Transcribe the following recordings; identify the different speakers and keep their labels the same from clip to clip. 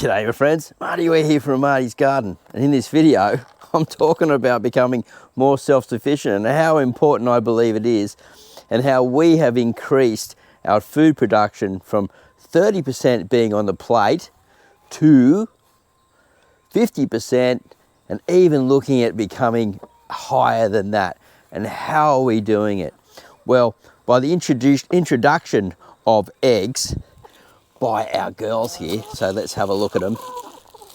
Speaker 1: G'day my friends, Marty Ware here from Martys Garden, and in this video I'm talking about becoming more self-sufficient and how important I believe it is, and how we have increased our food production from 30% being on the plate to 50%, and even looking at becoming higher than that. And how are we doing it? Well, by the introduction of eggs by our girls here. So let's have a look at them.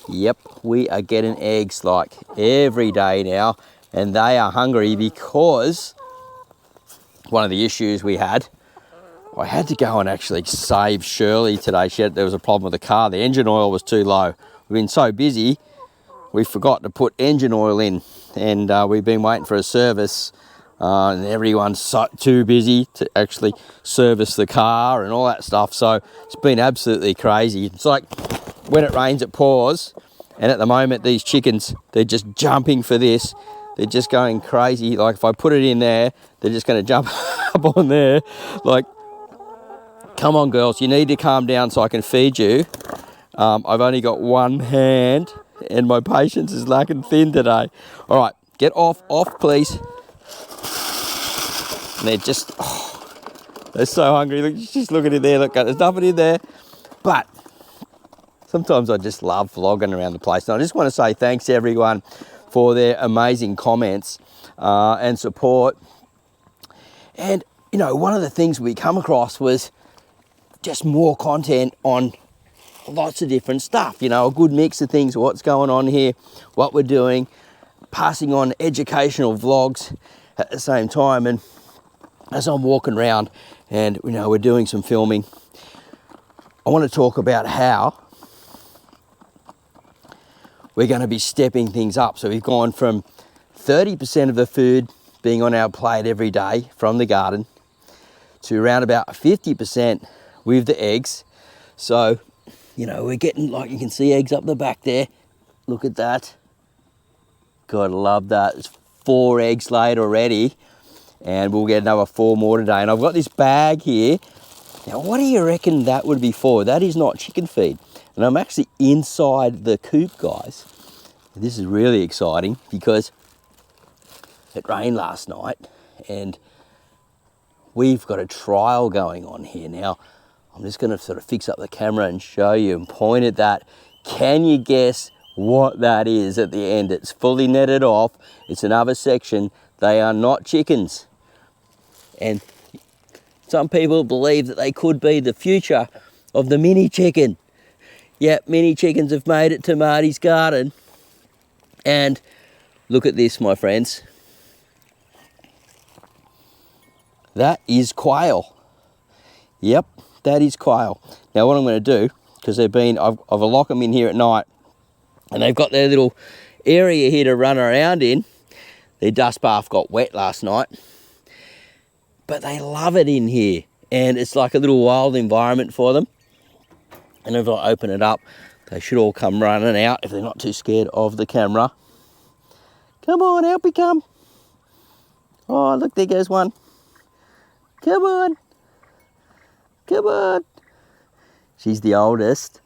Speaker 1: Yep, we are getting eggs like every day now, and they are hungry because one of the issues we had, I had to go and actually save Shirley today. There was a problem with the car. The engine oil was too low. We've been so busy, we forgot to put engine oil in, and we've been waiting for a service. And everyone's too busy to actually service the car and all that stuff. So it's been absolutely crazy. It's like when it rains, it pours. And at the moment, these chickens, they're just jumping for this. They're just going crazy. Like if I put it in there, they're just going to jump up on there. Like, come on, girls, you need to calm down so I can feed you. I've only got one hand and my patience is lacking thin today. All right, get off, please. And they're just, they're so hungry. Look, just look at it there. Look, there's nothing in there. But sometimes I just love vlogging around the place. And I just want to say thanks to everyone for their amazing comments and support. And, you know, one of the things we come across was just more content on lots of different stuff. You know, a good mix of things, what's going on here, what we're doing, passing on educational vlogs at the same time. And as I'm walking around and, you know, we're doing some filming, I want to talk about how we're going to be stepping things up. So we've gone from 30% of the food being on our plate every day from the garden to around about 50% with the eggs. So, you know, we're getting, like you can see, eggs up the back there. Look at that. God, I love that. It's 4 eggs laid already. And we'll get another 4 more today. And I've got this bag here. Now, what do you reckon that would be for? That is not chicken feed. And I'm actually inside the coop, guys. And this is really exciting because it rained last night and we've got a trial going on here. Now, I'm just going to sort of fix up the camera and show you and point at that. Can you guess what that is at the end? It's fully netted off. It's another section. They are not chickens. And some people believe that they could be the future of the mini chicken. Yep, mini chickens have made it to Martys Garden. And look at this, my friends. That is quail. Yep, that is quail. Now what I'm going to do, because they've been, I've locked them in here at night, and they've got their little area here to run around in. Their dust bath got wet last night, but they love it in here, and it's like a little wild environment for them. And if I open it up, they should all come running out if they're not too scared of the camera. Come on, out we come. Oh, look, there goes one. Come on. Come on. She's the oldest.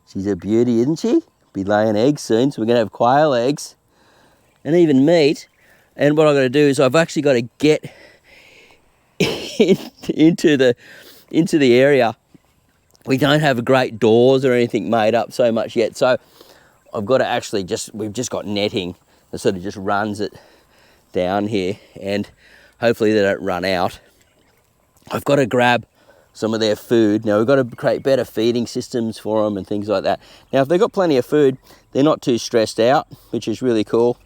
Speaker 1: She's a beauty, isn't she? Be laying eggs soon, so we're going to have quail eggs and even meat. And what I've got to do is I've actually got to get into the area. We don't have great doors or anything made up so much yet, so I've got to actually we've just got netting that sort of just runs it down here, and hopefully they don't run out. I've got to grab some of their food. Now we've got to create better feeding systems for them and things like that. Now if they've got plenty of food, they're not too stressed out, which is really cool.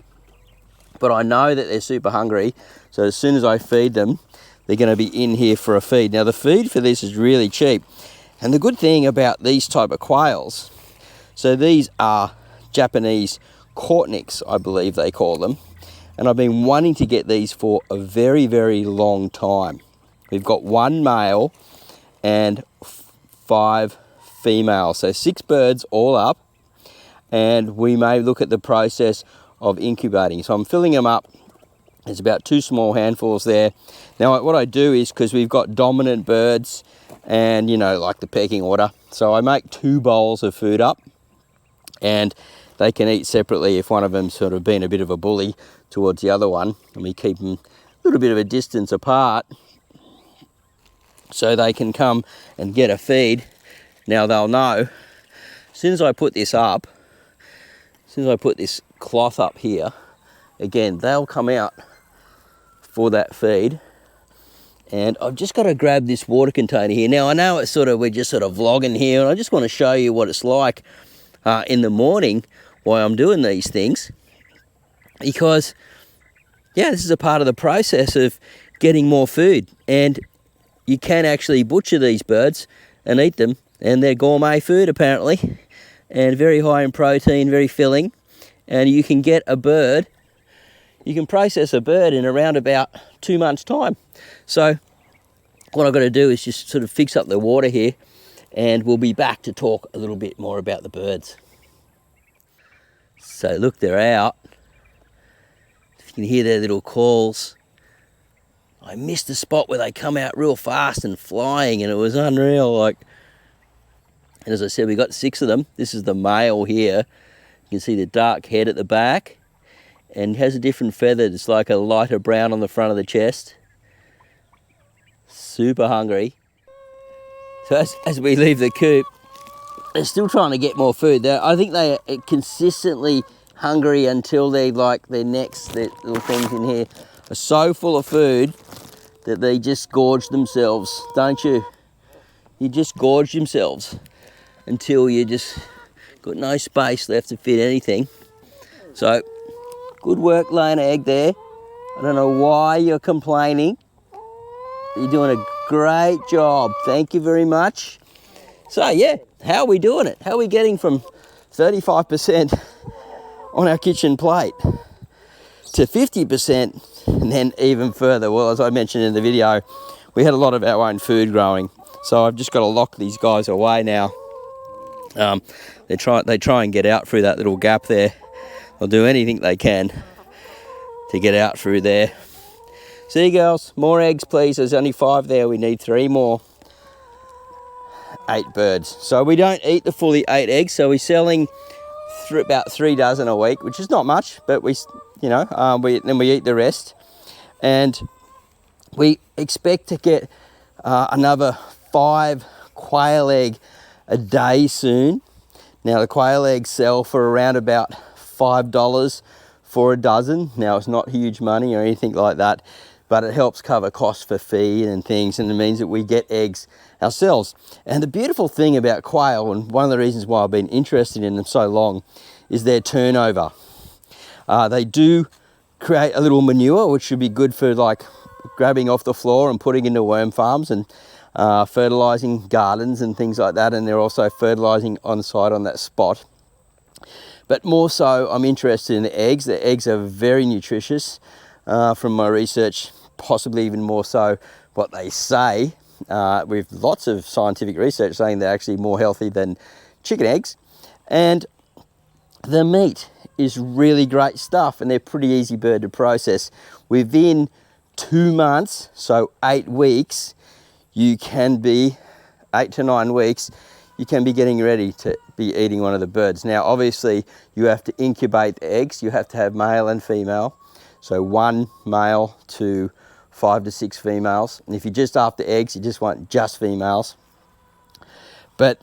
Speaker 1: But I know that they're super hungry, so as soon as I feed them, they're going to be in here for a feed. Now the feed for this is really cheap. And the good thing about these type of quails, so these are Japanese Qual, I believe they call them. And I've been wanting to get these for a very, very long time. We've got 1 male and 5 females, so 6 birds all up. And we may look at the process of incubating. So I'm filling them up. There's about 2 small handfuls there. Now what I do is, because we've got dominant birds and, you know, like the pecking order, so I make 2 bowls of food up and they can eat separately if one of them's sort of been a bit of a bully towards the other one, and we keep them a little bit of a distance apart so they can come and get a feed. Now they'll know, as soon as I put this up, as soon as I put this cloth up here, again, they'll come out for that feed. And I've just got to grab this water container here. Now I know it's we're just sort of vlogging here, and I just want to show you what it's like in the morning while I'm doing these things. Because, yeah, this is a part of the process of getting more food. And you can actually butcher these birds and eat them. And they're gourmet food, apparently. And very high in protein, very filling. And you can get a bird, you can process a bird in around about 2 months' time. So what I've got to do is just sort of fix up the water here, and we'll be back to talk a little bit more about the birds. So look, they're out. You can hear their little calls. I missed the spot where they come out real fast and flying, and it was unreal. And as I said, we got 6 of them. This is the male here. You can see the dark head at the back, and has a different feather. It's like a lighter brown on the front of the chest. Super hungry. So as we leave the coop, they're still trying to get more food. I think they are consistently hungry until their necks, their little things in here, are so full of food that they just gorge themselves, don't you? You just gorge themselves until you just got no space left to fit anything. So, good work laying an egg there. I don't know why you're complaining. You're doing a great job. Thank you very much. So yeah, how are we doing it? How are we getting from 35% on our kitchen plate to 50% and then even further? Well, as I mentioned in the video, we had a lot of our own food growing. So I've just got to lock these guys away now. They try and get out through that little gap there. They'll do anything they can to get out through there. Seagulls, more eggs please. There's only 5 there. We need 3 more. 8 birds. So we don't eat the fully 8 eggs. So we're selling about 3 dozen a week, which is not much, but we eat the rest. And we expect to get another 5 quail egg a day soon. Now the quail eggs sell for around about $5 for a dozen. Now it's not huge money or anything like that, but it helps cover costs for feed and things, and it means that we get eggs ourselves. And the beautiful thing about quail, and one of the reasons why I've been interested in them so long, is their turnover. They do create a little manure, which should be good for grabbing off the floor and putting into worm farms and fertilizing gardens and things like that. And they're also fertilizing on site on that spot. But more so, I'm interested in the eggs. The eggs are very nutritious from my research, possibly even more so what they say, with lots of scientific research saying they're actually more healthy than chicken eggs. And the meat is really great stuff, and they're pretty easy bird to process. Within 2 months, so 8 weeks, you can be 8 to 9 weeks, you can be getting ready to be eating one of the birds. Now, obviously, you have to incubate the eggs. You have to have male and female. So 1 male to 5 to 6 females. And if you're just after eggs, you just want just females. But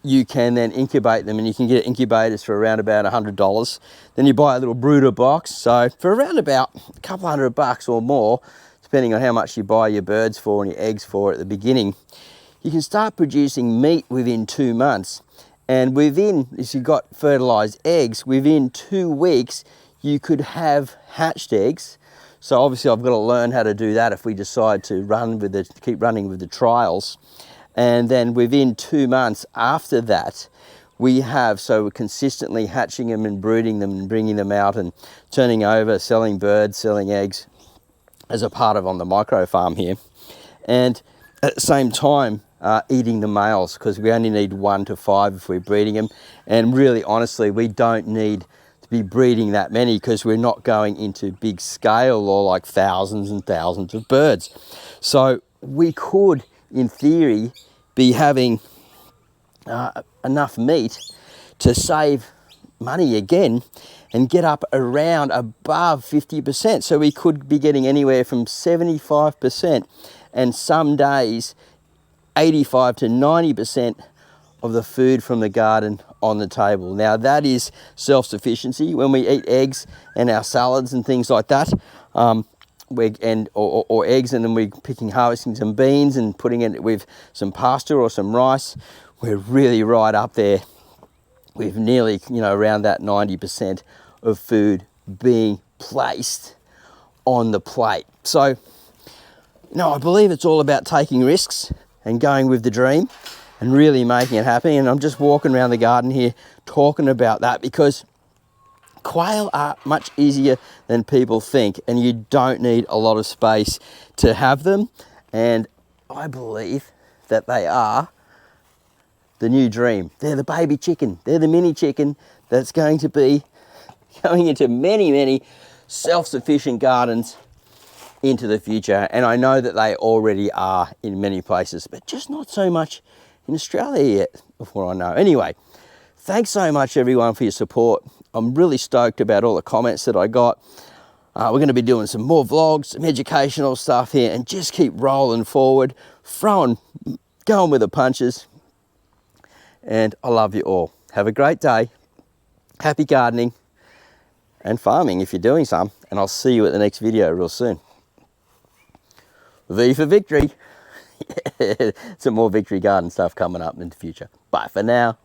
Speaker 1: you can then incubate them, and you can get incubators for around about $100. Then you buy a little brooder box. So for around about a couple $100 or more, depending on how much you buy your birds for and your eggs for at the beginning, you can start producing meat within 2 months. And if you've got fertilized eggs, within 2 weeks, you could have hatched eggs. So obviously I've got to learn how to do that if we decide to keep running with the trials. And then within 2 months after that, we're consistently hatching them and brooding them and bringing them out and turning over, selling birds, selling eggs as a part of on the micro farm here. And at the same time, eating the males, because we only need 1 to 5 if we're breeding them. And really, honestly, we don't need to be breeding that many because we're not going into big scale or thousands and thousands of birds. So we could, in theory, be having enough meat to save money again and get up around above 50%. So we could be getting anywhere from 75% and some days 85 to 90% of the food from the garden on the table. Now that is self-sufficiency. When we eat eggs and our salads and things like that, or eggs, and then we're harvesting some beans and putting it with some pasta or some rice, we're really right up there with nearly, around that 90% of food being placed on the plate. So, I believe it's all about taking risks and going with the dream and really making it happen. And I'm just walking around the garden here talking about that because quail are much easier than people think, and you don't need a lot of space to have them. And I believe that they are the new dream. They're the baby chicken. They're the mini chicken that's going to be going into many, many self-sufficient gardens into the future. And I know that they already are in many places, but just not so much in Australia yet, before I know. Anyway, thanks so much everyone for your support. I'm really stoked about all the comments that I got. We're going to be doing some more vlogs, some educational stuff here, and just keep rolling forward, going with the punches. And I love you all. Have a great day. Happy gardening and farming if you're doing some. And I'll see you at the next video real soon. V for victory. Some more victory garden stuff coming up in the future. Bye for now.